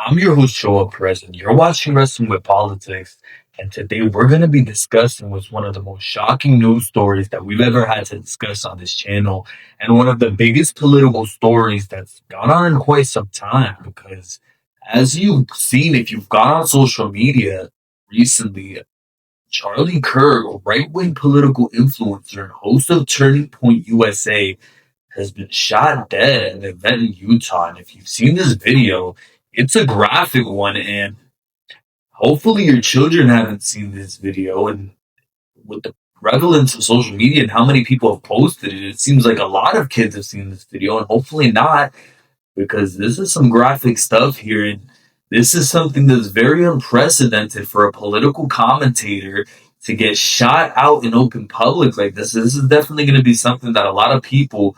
I'm your host, Show Up Present. You're watching Wrestling with Politics, and today we're going to be discussing what's one of the most shocking news stories that we've ever had to discuss on this channel, and one of the biggest political stories that's gone on in quite some time. Because, as you've seen, if you've gone on social media recently, Charlie Kirk, a right wing political influencer and host of Turning Point USA, has been shot dead at an event in Utah. And if you've seen this video, it's a graphic one. And hopefully, your children haven't seen this video. And with the prevalence of social media and how many people have posted it, it seems like a lot of kids have seen this video, and hopefully not, because this is some graphic stuff here. And this is something that's very unprecedented for a political commentator to get shot out in open public like this. This is definitely going to be something that a lot of people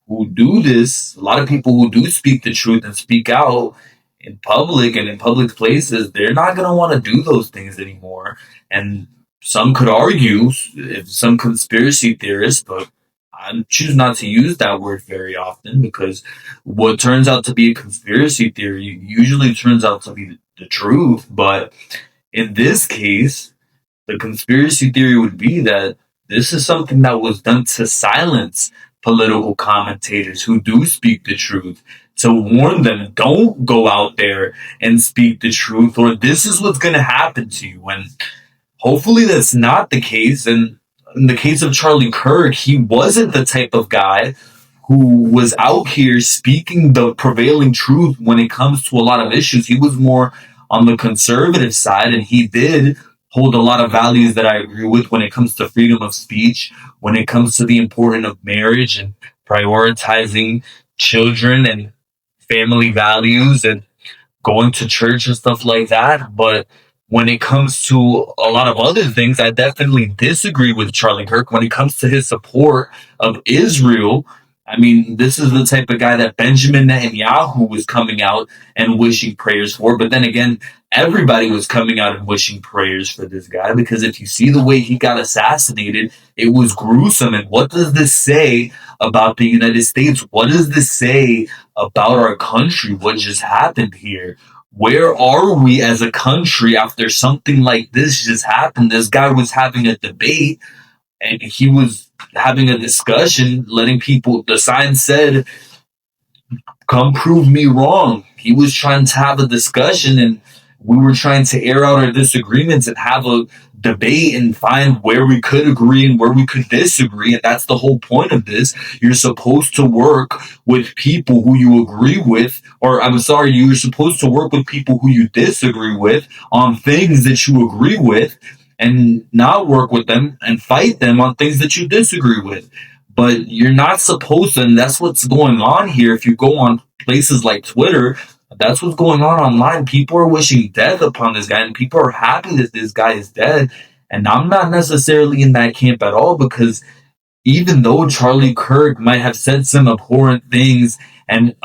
who do this, a lot of people who do speak the truth and speak out in public and in public places, they're not going to want to do those things anymore. And some could argue, if some conspiracy theorists, but I choose not to use that word very often, because what turns out to be a conspiracy theory usually turns out to be the truth. But in this case, the conspiracy theory would be that this is something that was done to silence political commentators who do speak the truth, to warn them, don't go out there and speak the truth, or this is what's going to happen to you. And hopefully that's not the case. And in the case of Charlie Kirk, he wasn't the type of guy who was out here speaking the prevailing truth when it comes to a lot of issues. He was more on the conservative side, and he did hold a lot of values that I agree with when it comes to freedom of speech, when it comes to the importance of marriage and prioritizing children and family values and going to church and stuff like that. But when it comes to a lot of other things, I definitely disagree with Charlie Kirk when it comes to his support of Israel. I mean, this is the type of guy that Benjamin Netanyahu was coming out and wishing prayers for. But then again, everybody was coming out and wishing prayers for this guy, because if you see the way he got assassinated, it was gruesome. And what does this say about the United States? What does this say about our country? What just happened here? Where are we as a country after something like this just happened? This guy was having a debate, and he was having a discussion, letting people, the sign said, come prove me wrong. He was trying to have a discussion, and we were trying to air out our disagreements and have a debate and find where we could agree and where we could disagree. And that's the whole point of this. You're supposed to work with people who you agree with, or I'm sorry, you're supposed to work with people who you disagree with on things that you agree with, and not work with them and fight them on things that you disagree with. But you're not supposed to, and that's what's going on here. If you go on places like Twitter, that's what's going on online. People are wishing death upon this guy, and people are happy that this guy is dead. And I'm not necessarily in that camp at all, because even though Charlie Kirk might have said some abhorrent things and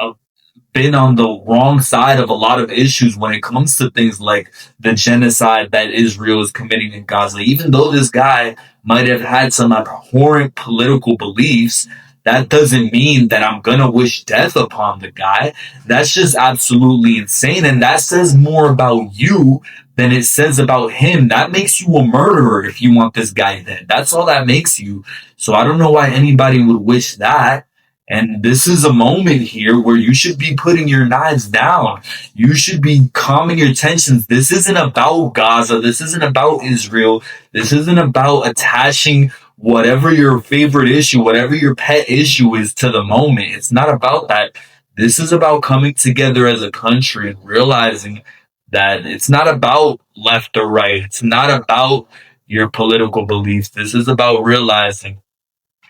been on the wrong side of a lot of issues when it comes to things like the genocide that Israel is committing in Gaza, even though this guy might have had some abhorrent political beliefs, that doesn't mean that I'm going to wish death upon the guy. That's just absolutely insane. And that says more about you than it says about him. That makes you a murderer if you want this guy dead. That's all that makes you. So I don't know why anybody would wish that. And this is a moment here where you should be putting your knives down. You should be calming your tensions. This isn't about Gaza. This isn't about Israel. This isn't about attaching whatever your favorite issue, whatever your pet issue is to the moment. It's not about that. This is about coming together as a country and realizing that it's not about left or right. It's not about your political beliefs. This is about realizing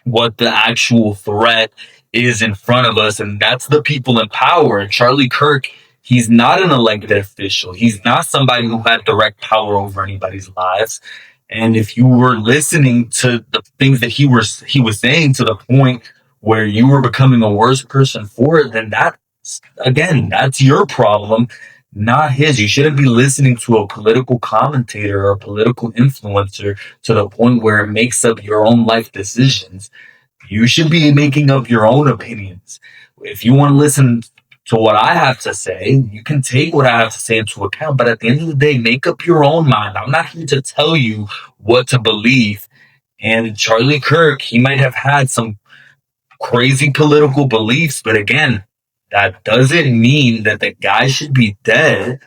what the actual threat is in front of us, and that's the people in power. And Charlie Kirk, he's not an elected official. He's not somebody who had direct power over anybody's lives. And if you were listening to the things that he was saying to the point where you were becoming a worse person for it, then that's your problem, not his. You shouldn't be listening to a political commentator or a political influencer to the point where it makes up your own life decisions. You should be making up your own opinions. If you want to listen to what I have to say. You can take what I have to say into account, but at the end of the day, make up your own mind. I'm not here to tell you what to believe. And Charlie Kirk, he might have had some crazy political beliefs, but again, that doesn't mean that the guy should be dead.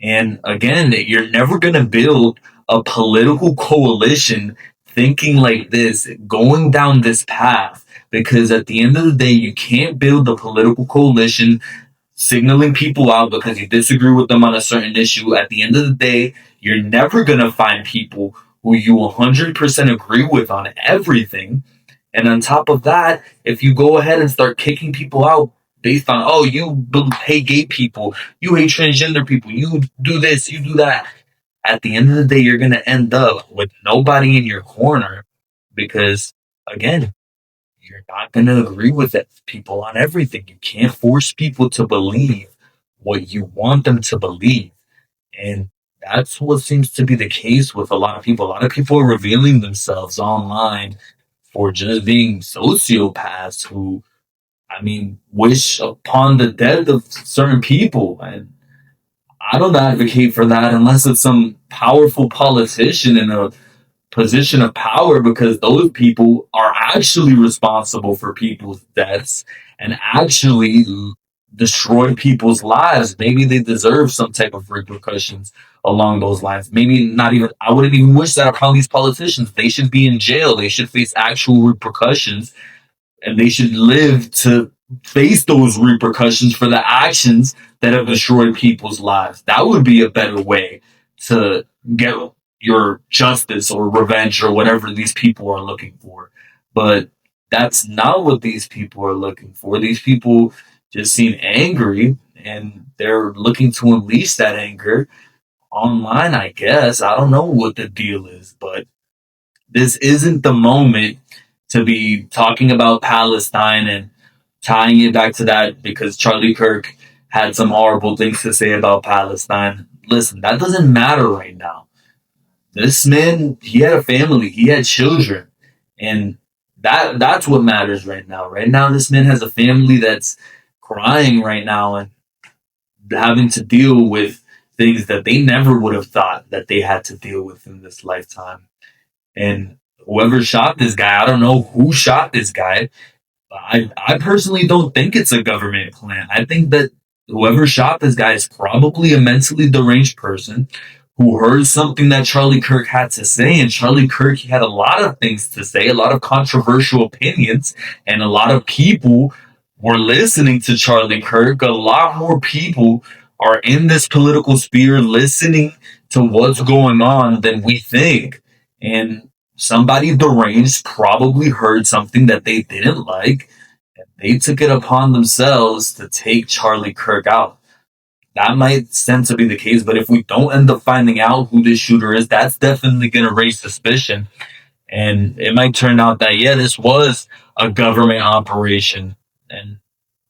And again, you're never going to build a political coalition thinking like this, going down this path, because at the end of the day, you can't build a political coalition signaling people out because you disagree with them on a certain issue. At the end of the day, you're never going to find people who you 100% agree with on everything. And on top of that, if you go ahead and start kicking people out based on, oh, you hate gay people, you hate transgender people, you do this, you do that, at the end of the day, you're going to end up with nobody in your corner because, again, you're not going to agree with it, people on everything. You can't force people to believe what you want them to believe. And that's what seems to be the case with a lot of people. A lot of people are revealing themselves online for just being sociopaths who, I mean, wish upon the death of certain people. And I don't advocate for that unless it's some powerful politician in a position of power, because those people are actually responsible for people's deaths and actually destroy people's lives. Maybe they deserve some type of repercussions along those lines. Maybe not even, I wouldn't even wish that upon these politicians. They should be in jail. They should face actual repercussions and they should live to face those repercussions for the actions that have destroyed people's lives. That would be a better way to get your justice or revenge or whatever these people are looking for. But that's not what these people are looking for. These people just seem angry and they're looking to unleash that anger online, I guess. I don't know what the deal is, but this isn't the moment to be talking about Palestine and tying it back to that because Charlie Kirk had some horrible things to say about Palestine. Listen, that doesn't matter right now. This man, he had a family, he had children, and that's what matters right now. Right now, this man has a family that's crying right now and having to deal with things that they never would have thought that they had to deal with in this lifetime. And whoever shot this guy, I don't know who shot this guy. I personally don't think it's a government plan. I think that whoever shot this guy is probably a mentally deranged person who heard something that Charlie Kirk had to say. And Charlie Kirk had a lot of things to say, a lot of controversial opinions, and a lot of people were listening to Charlie Kirk. A lot more people are in this political sphere listening to what's going on than we think. And somebody deranged probably heard something that they didn't like. And they took it upon themselves to take Charlie Kirk out. That might tend to be the case, but if we don't end up finding out who this shooter is, that's definitely going to raise suspicion. And it might turn out that, yeah, this was a government operation. And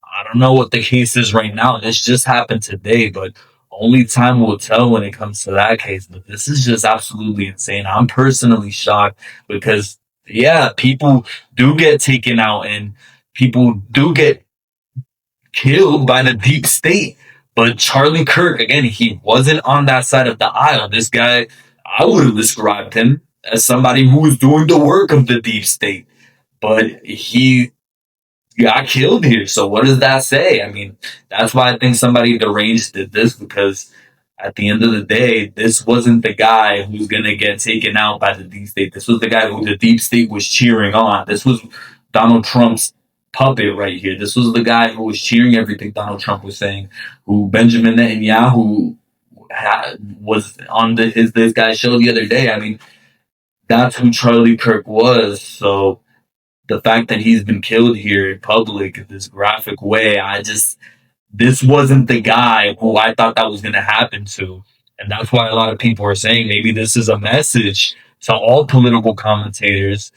I don't know what the case is right now. This just happened today, but only time will tell when it comes to that case. But this is just absolutely insane. I'm personally shocked because, yeah, people do get taken out and people do get killed by the deep state. But Charlie Kirk, again, he wasn't on that side of the aisle. This guy, I would have described him as somebody who was doing the work of the deep state. But he got killed here. So what does that say? I mean, that's why I think somebody deranged did this because at the end of the day, this wasn't the guy who's gonna get taken out by the deep state. This was the guy who the deep state was cheering on. This was Donald Trump's puppet right here. This was the guy who was cheering everything Donald Trump was saying. Who Benjamin Netanyahu was on this guy's show the other day. I mean, that's who Charlie Kirk was. So the fact that he's been killed here in public in this graphic way, this wasn't the guy who I thought that was going to happen to. And that's why a lot of people are saying maybe this is a message to all political commentators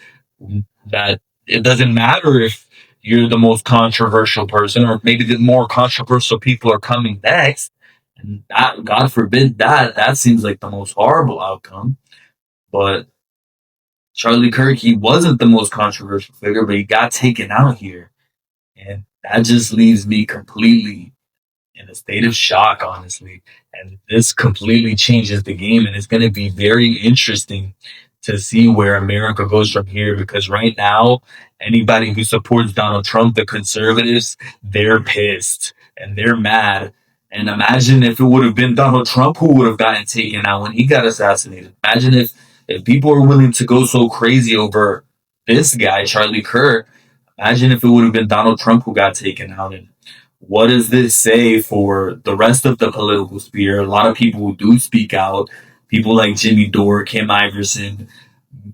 that it doesn't matter if you're the most controversial person or maybe the more controversial people are coming next. And that, God forbid that seems like the most horrible outcome. But Charlie Kirk, he wasn't the most controversial figure, but he got taken out here. And that just leaves me completely in a state of shock, honestly. And this completely changes the game. And it's going to be very interesting to see where America goes from here because right now, anybody who supports Donald Trump, the conservatives, they're pissed and they're mad. And imagine if it would have been Donald Trump who would have gotten taken out when he got assassinated. Imagine if people are willing to go so crazy over this guy, Charlie Kirk. Imagine if it would have been Donald Trump who got taken out. And what does this say for the rest of the political sphere? A lot of people who do speak out, people like Jimmy Dore, Kim Iverson,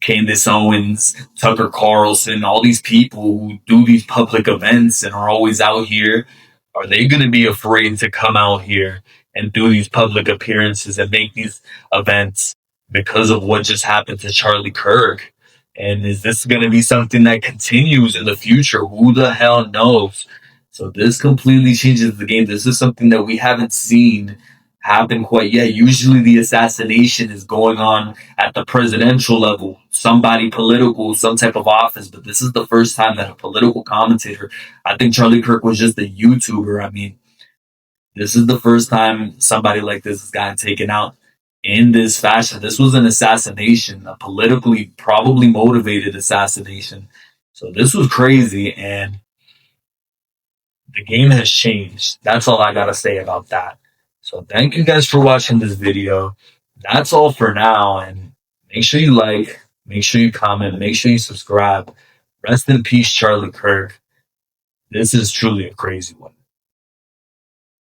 Candace Owens, Tucker Carlson, all these people who do these public events and are always out here, are they going to be afraid to come out here and do these public appearances and make these events because of what just happened to Charlie Kirk? And is this going to be something that continues in the future? Who the hell knows? So this completely changes the game. This is something that we haven't seen happen quite yet. Usually the assassination is going on at the presidential level, somebody political, some type of office, but this is the first time that a political commentator, I think Charlie Kirk was just a YouTuber. I mean, this is the first time somebody like this has gotten taken out in this fashion. This was an assassination, a politically probably motivated assassination. So this was crazy and the game has changed. That's all I gotta say about that. So thank you guys for watching this video. That's all for now. And make sure you like, make sure you comment, make sure you subscribe. Rest in peace, Charlie Kirk. This is truly a crazy one.